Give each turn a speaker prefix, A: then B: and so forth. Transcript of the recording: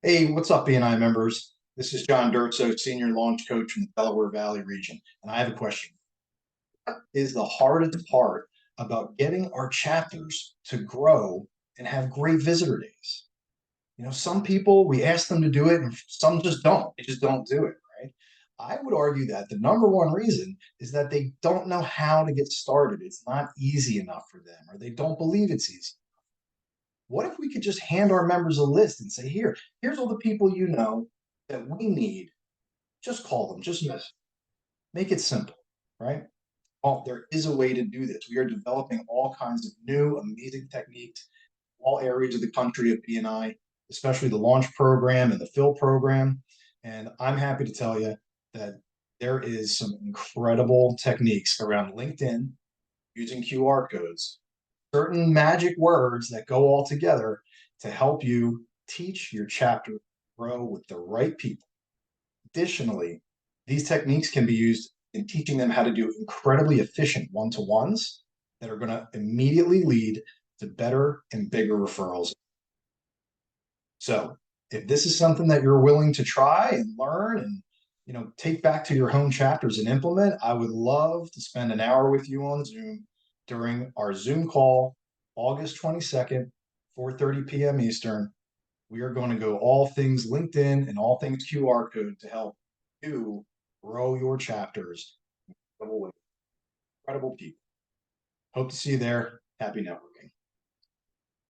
A: Hey, what's up, BNI members? This is John Durso, Senior Launch Coach from the Delaware Valley region. And I have a question. What is the hardest part about getting our chapters to grow and have great visitor days? Some people, we ask them to do it, and some just don't. They just don't do it, right? I would argue that the number one reason is that they don't know how to get started. It's not easy enough for them, or they don't believe it's easy. What if we could just hand our members a list and say, here's all the people you know that we need. Just call them, just make it simple, right? Oh, there is a way to do this. We are developing all kinds of new, amazing techniques, all areas of the country of BNI, especially the launch program and the fill program. And I'm happy to tell you that there is some incredible techniques around LinkedIn using QR codes, certain magic words that go all together to help you teach your chapter grow with the right people. Additionally, these techniques can be used in teaching them how to do incredibly efficient one-to-ones that are going to immediately lead to better and bigger referrals. So if this is something that you're willing to try and learn and take back to your home chapters and implement, I would love to spend an hour with you on Zoom during our Zoom call, August 22nd, 4:30 p.m. Eastern. We are going to go all things LinkedIn and all things QR code to help you grow your chapters with incredible people. Hope to see you there. Happy network.